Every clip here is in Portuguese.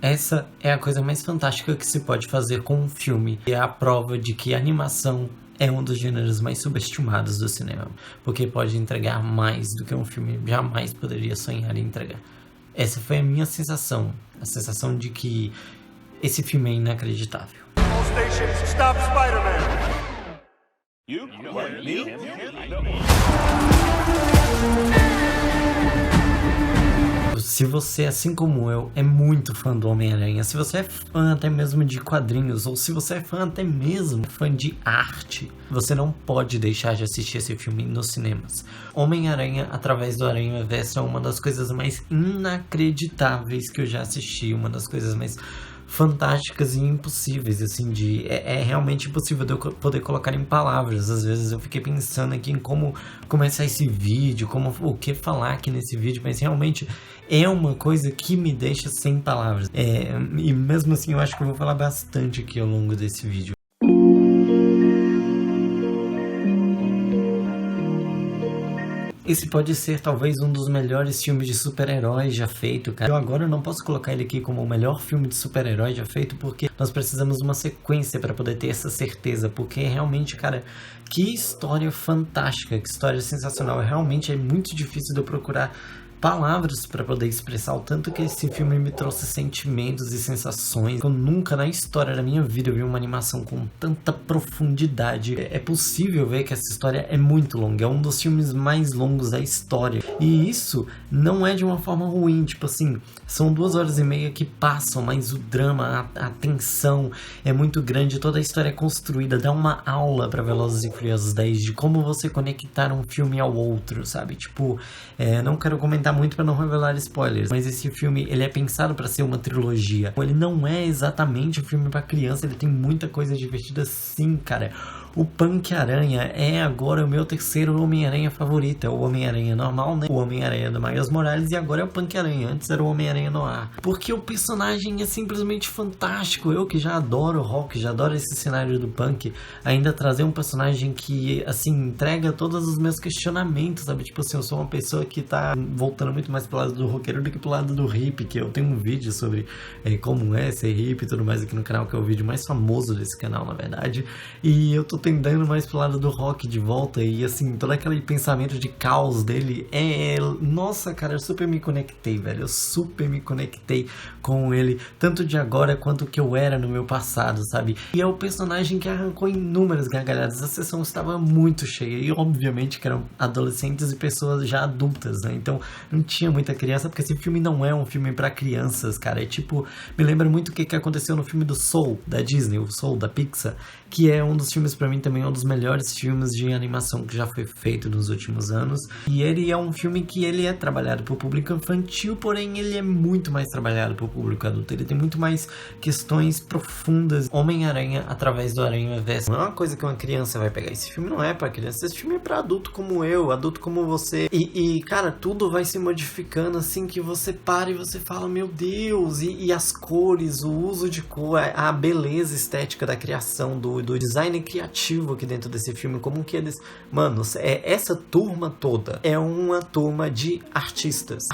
Essa é a coisa mais fantástica que se pode fazer com um filme. E é a prova de que a animação é um dos gêneros mais subestimados do cinema. Porque pode entregar mais do que um filme jamais poderia sonhar em entregar. Essa foi a minha sensação. A sensação de que esse filme é inacreditável. All stations, stop Spider-Man! Se você, assim como eu, é muito fã do Homem-Aranha, se você é fã até mesmo de quadrinhos, ou se você é fã até mesmo fã de arte, você não pode deixar de assistir esse filme nos cinemas. Homem-Aranha, através do Aranha-Verso, é uma das coisas mais inacreditáveis que eu já assisti, uma das coisas mais fantásticas e impossíveis, assim, é realmente impossível de eu poder colocar em palavras. Às vezes eu fiquei pensando aqui em como começar esse vídeo, o que falar aqui nesse vídeo, mas realmente é uma coisa que me deixa sem palavras. E mesmo assim eu acho que eu vou falar bastante aqui ao longo desse vídeo. Esse pode ser talvez um dos melhores filmes de super-heróis já feito, cara. Eu agora não posso colocar ele aqui como o melhor filme de super-herói já feito, porque nós precisamos de uma sequência para poder ter essa certeza. Porque realmente, cara, que história fantástica, que história sensacional. Realmente é muito difícil de eu procurar palavras para poder expressar o tanto que esse filme me trouxe sentimentos e sensações. Eu nunca na história da minha vida vi uma animação com tanta profundidade. É possível ver que essa história é muito longa, é um dos filmes mais longos da história. E isso não é de uma forma ruim, tipo assim, são 2 horas e meia que passam, mas o drama, a tensão é muito grande, toda a história é construída, dá uma aula para Velozes e Furiosos 10 de como você conectar um filme ao outro, sabe? Tipo, não quero comentar muito para não revelar spoilers, mas esse filme ele é pensado para ser uma trilogia. Ele não é exatamente um filme para criança, ele tem muita coisa divertida sim, cara. O Punk-Aranha é agora o meu terceiro Homem-Aranha favorito. É o Homem-Aranha normal, né? O Homem-Aranha do Miles Morales e agora é o Punk-Aranha. Antes era o Homem-Aranha Noir. Porque o personagem é simplesmente fantástico. Eu que já adoro o Rock, já adoro esse cenário do Punk, ainda trazer um personagem que, assim, entrega todos os meus questionamentos, sabe? Tipo assim, eu sou uma pessoa que tá voltando muito mais pro lado do roqueiro do que pro lado do hippie, que eu tenho um vídeo sobre como é ser hippie e tudo mais aqui no canal, que é o vídeo mais famoso desse canal, na verdade. E eu tô tendendo mais pro lado do rock de volta e assim, todo aquele pensamento de caos dele nossa, cara, eu super me conectei, velho, eu super me conectei com ele, tanto de agora quanto o que eu era no meu passado, sabe? E é o personagem que arrancou inúmeras gargalhadas. A sessão estava muito cheia e obviamente que eram adolescentes e pessoas já adultas, né? Então não tinha muita criança, porque esse filme não é um filme pra crianças, cara. É tipo, me lembra muito o que aconteceu no filme do Soul, da Disney, o Soul, da Pixar, que é um dos filmes, pra mim, também é um dos melhores filmes de animação que já foi feito nos últimos anos. E ele é um filme que ele é trabalhado pro público infantil, porém ele é muito mais trabalhado pro público adulto. Ele tem muito mais questões profundas. Homem-Aranha, através do Aranha-Verso, não é uma coisa que uma criança vai pegar. Esse filme não é pra criança, esse filme é pra adulto como eu, adulto como você. E cara, tudo vai se modificando assim que você para e você fala, meu Deus, e as cores, o uso de cor, a beleza estética da criação, do design criativo aqui dentro desse filme, como que eles... Mano, essa turma toda é uma turma de artistas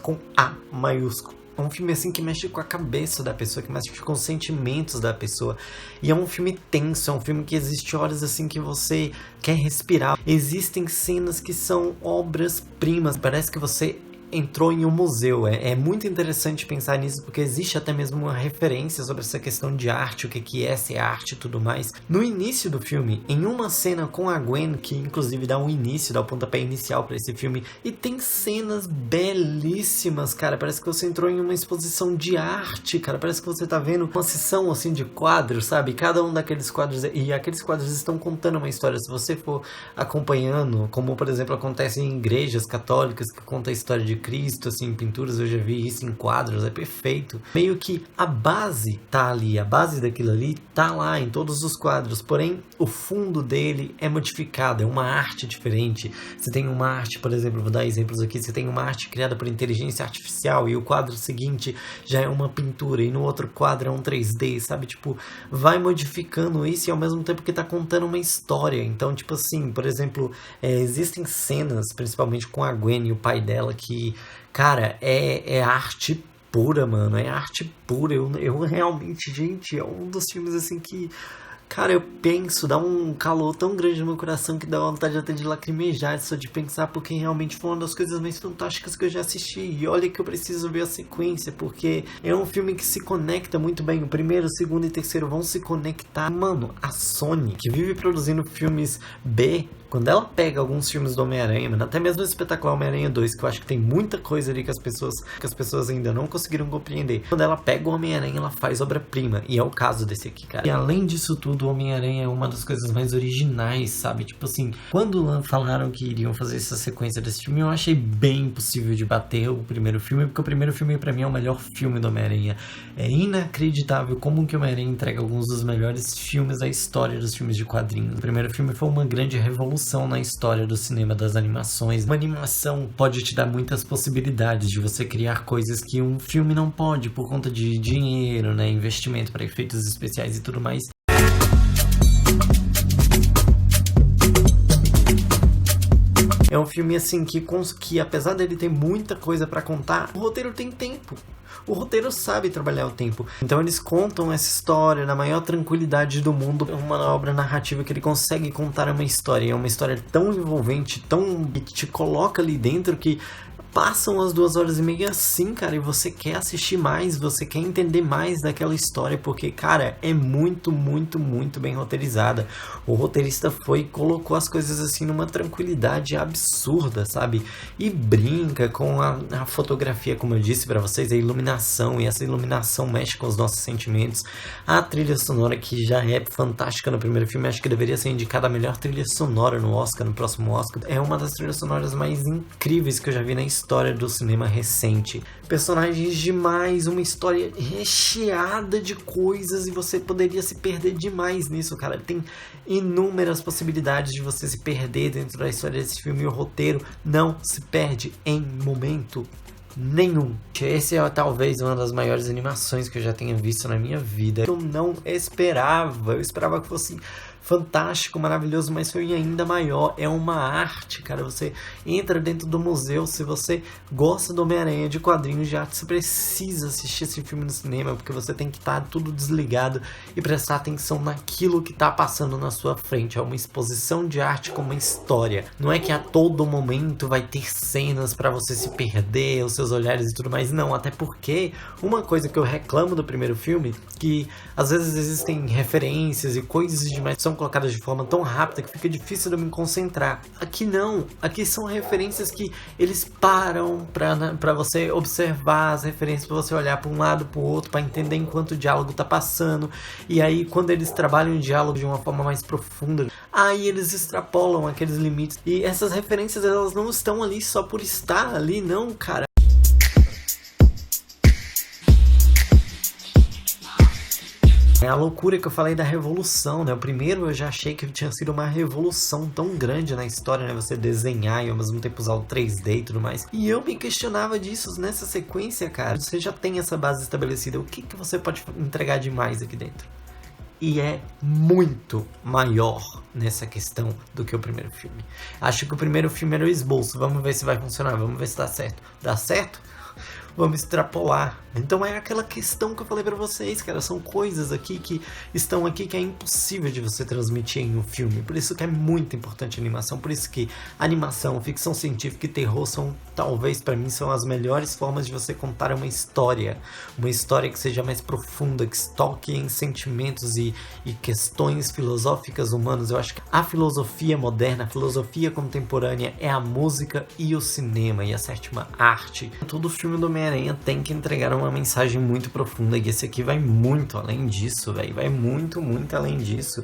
com A maiúsculo. É um filme assim que mexe com a cabeça da pessoa, que mexe com os sentimentos da pessoa. E é um filme tenso, é um filme que existe horas assim que você quer respirar. Existem cenas que são obras-primas, parece que você entrou em um museu. É muito interessante pensar nisso, porque existe até mesmo uma referência sobre essa questão de arte, o que é ser arte e tudo mais. No início do filme, em uma cena com a Gwen, que inclusive dá o pontapé inicial para esse filme, e tem cenas belíssimas, cara, parece que você entrou em uma exposição de arte, cara, parece que você tá vendo uma sessão assim de quadros, sabe? Cada um daqueles quadros, e aqueles quadros estão contando uma história. Se você for acompanhando, como por exemplo acontece em igrejas católicas, que conta a história de Cristo, assim, em pinturas, eu já vi isso em quadros, é perfeito. Meio que a base tá ali, a base daquilo ali tá lá em todos os quadros, porém o fundo dele é modificado, é uma arte diferente. Você tem uma arte, por exemplo, vou dar exemplos aqui, você tem uma arte criada por inteligência artificial e o quadro seguinte já é uma pintura e no outro quadro é um 3D, sabe? Tipo, vai modificando isso e ao mesmo tempo que tá contando uma história. Então, tipo assim, por exemplo, existem cenas, principalmente com a Gwen e o pai dela, que, cara, é arte pura, mano, é arte pura. Eu realmente, gente, é um dos filmes assim que, cara, eu penso, dá um calor tão grande no meu coração que dá vontade até de lacrimejar só de pensar, porque realmente foi uma das coisas mais fantásticas que eu já assisti. E olha que eu preciso ver a sequência, porque é um filme que se conecta muito bem. O primeiro, o segundo e o terceiro vão se conectar. Mano, a Sony, que vive produzindo filmes B, quando ela pega alguns filmes do Homem-Aranha, mano, até mesmo o espetacular Homem-Aranha 2, que eu acho que tem muita coisa ali que as pessoas ainda não conseguiram compreender. Quando ela pega o Homem-Aranha, ela faz obra-prima. E é o caso desse aqui, cara. E além disso tudo, o Homem-Aranha é uma das coisas mais originais, sabe? Tipo assim, quando falaram que iriam fazer essa sequência desse filme, eu achei bem impossível de bater o primeiro filme, porque o primeiro filme pra mim é o melhor filme do Homem-Aranha. É inacreditável como que o Homem-Aranha entrega alguns dos melhores filmes da história dos filmes de quadrinhos. O primeiro filme foi uma grande revolução na história do cinema das animações. Uma animação pode te dar muitas possibilidades de você criar coisas que um filme não pode, por conta de dinheiro, né, investimento para efeitos especiais e tudo mais. É um filme assim que apesar dele ter muita coisa pra contar, o roteiro tem tempo. O roteiro sabe trabalhar o tempo. Então eles contam essa história na maior tranquilidade do mundo. É uma obra narrativa que ele consegue contar uma história. É uma história tão envolvente, que te coloca ali dentro, que passam as 2h30 assim, cara, e você quer assistir mais, você quer entender mais daquela história, porque, cara, é muito, muito, muito bem roteirizada. O roteirista foi e colocou as coisas assim numa tranquilidade absurda, sabe? E brinca com a fotografia, como eu disse pra vocês, a iluminação, e essa iluminação mexe com os nossos sentimentos. A trilha sonora, que já é fantástica no primeiro filme, acho que deveria ser indicada a melhor trilha sonora no Oscar, no próximo Oscar. É uma das trilhas sonoras mais incríveis que eu já vi na história do cinema recente. Personagens demais, uma história recheada de coisas, e você poderia se perder demais nisso, cara. Tem inúmeras possibilidades de você se perder dentro da história desse filme, e o roteiro não se perde em momento nenhum. Esse é talvez uma das maiores animações que eu já tenha visto na minha vida. Eu não esperava, eu esperava que fosse fantástico, maravilhoso, mas foi ainda maior. É uma arte, cara. Você entra dentro do museu, se você gosta do Homem-Aranha, de quadrinhos de arte, você precisa assistir esse filme no cinema, porque você tem que estar tudo desligado e prestar atenção naquilo que está passando na sua frente. É uma exposição de arte com uma história. Não é que a todo momento vai ter cenas para você se perder, os seus olhares e tudo mais. Não, até porque uma coisa que eu reclamo do primeiro filme, que às vezes existem referências e coisas demais que são colocadas de forma tão rápida que fica difícil de eu me concentrar. Aqui não, aqui são referências que eles param pra você observar as referências, pra você olhar pra um lado, pro outro, pra entender enquanto o diálogo tá passando. E aí quando eles trabalham o diálogo de uma forma mais profunda, aí eles extrapolam aqueles limites. E essas referências, elas não estão ali só por estar ali, não, cara. É a loucura que eu falei da revolução, né? O primeiro eu já achei que tinha sido uma revolução tão grande na história, né? Você desenhar e ao mesmo tempo usar o 3D e tudo mais. E eu me questionava disso nessa sequência, cara. Você já tem essa base estabelecida, o que você pode entregar de mais aqui dentro? E é muito maior nessa questão do que o primeiro filme. Acho que o primeiro filme era o esboço. Vamos ver se vai funcionar, vamos ver se dá certo. Dá certo? Vamos extrapolar. Então é aquela questão que eu falei pra vocês, cara. São coisas aqui que estão aqui que é impossível de você transmitir em um filme. Por isso que é muito importante a animação. Por isso que animação, ficção científica e terror são, talvez pra mim, são as melhores formas de você contar uma história. Uma história que seja mais profunda, que toque em sentimentos e questões filosóficas humanas. Eu acho que a filosofia moderna, a filosofia contemporânea é a música e o cinema e a sétima arte. Todo filme do Homem-Aranha tem que entregar uma mensagem muito profunda, e esse aqui vai muito além disso, velho. Vai muito, muito além disso.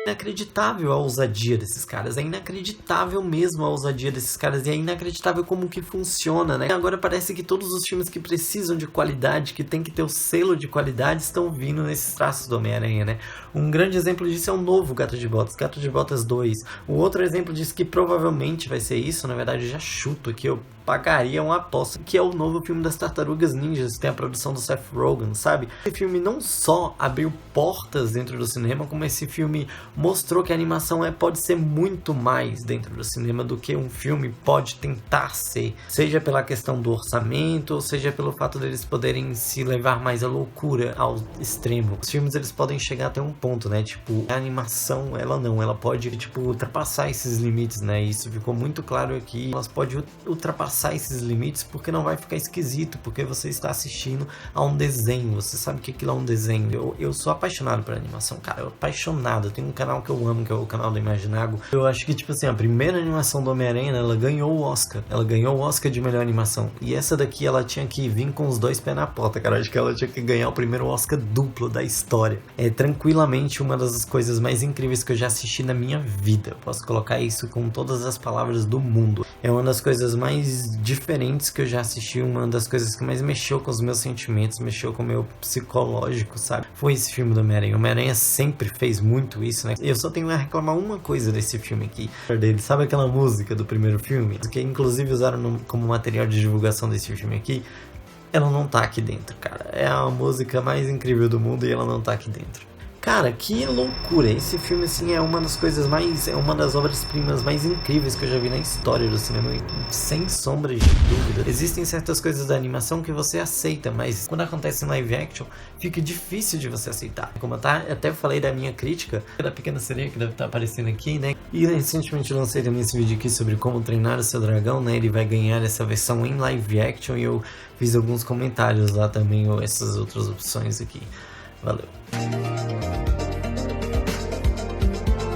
Inacreditável a ousadia desses caras, é inacreditável mesmo a ousadia desses caras, e é inacreditável como que funciona, né? Agora parece que todos os filmes que precisam de qualidade, que tem que ter o selo de qualidade, estão vindo nesses traços do Homem-Aranha, né? Um grande exemplo disso é o novo Gato de Botas 2. O outro exemplo disso que provavelmente vai ser isso, na verdade eu já chuto aqui, eu pagaria uma aposta, que é o novo filme das Tartarugas Ninjas, que tem a produção do Seth Rogen, sabe? Esse filme não só abriu portas dentro do cinema, como esse filme mostrou que a animação pode ser muito mais dentro do cinema do que um filme pode tentar ser, seja pela questão do orçamento, ou seja pelo fato deles poderem se levar mais à loucura ao extremo. Os filmes eles podem chegar até um ponto, né, tipo, a animação, ela pode, tipo, ultrapassar esses limites, né, e isso ficou muito claro aqui, elas podem ultrapassar esses limites porque não vai ficar esquisito, porque você está assistindo a um desenho, você sabe que aquilo é um desenho. Eu sou apaixonado por animação, cara, eu apaixonado, eu tenho um canal que eu amo, que é o canal do Imaginago. Eu acho que, tipo assim, a primeira animação do Homem-Aranha, ela ganhou o Oscar, de melhor animação, e essa daqui ela tinha que vir com os dois pés na porta, cara, acho que ela tinha que ganhar o primeiro Oscar duplo da história. É tranquilamente uma das coisas mais incríveis que eu já assisti na minha vida, eu posso colocar isso com todas as palavras do mundo. É uma das coisas mais diferentes que eu já assisti, uma das coisas que mais mexeu com os meus sentimentos, mexeu com o meu psicológico, sabe? Foi esse filme do Homem-Aranha. O Homem-Aranha sempre fez muito isso, né? Eu só tenho a reclamar uma coisa desse filme aqui, dele. Sabe aquela música do primeiro filme? Que inclusive usaram como material de divulgação desse filme aqui? Ela não tá aqui dentro, cara. É a música mais incrível do mundo e ela não tá aqui dentro. Cara, que loucura! Esse filme, assim, é uma das coisas mais... É uma das obras-primas mais incríveis que eu já vi na história do cinema, sem sombras de dúvida. Existem certas coisas da animação que você aceita, mas quando acontece em live action, fica difícil de você aceitar. Como eu até falei da minha crítica, da Pequena Sereia, que deve estar aparecendo aqui, né? E recentemente eu lancei também esse vídeo aqui sobre como treinar o seu dragão, né? Ele vai ganhar essa versão em live action e eu fiz alguns comentários lá também, ou essas outras opções aqui. Valeu!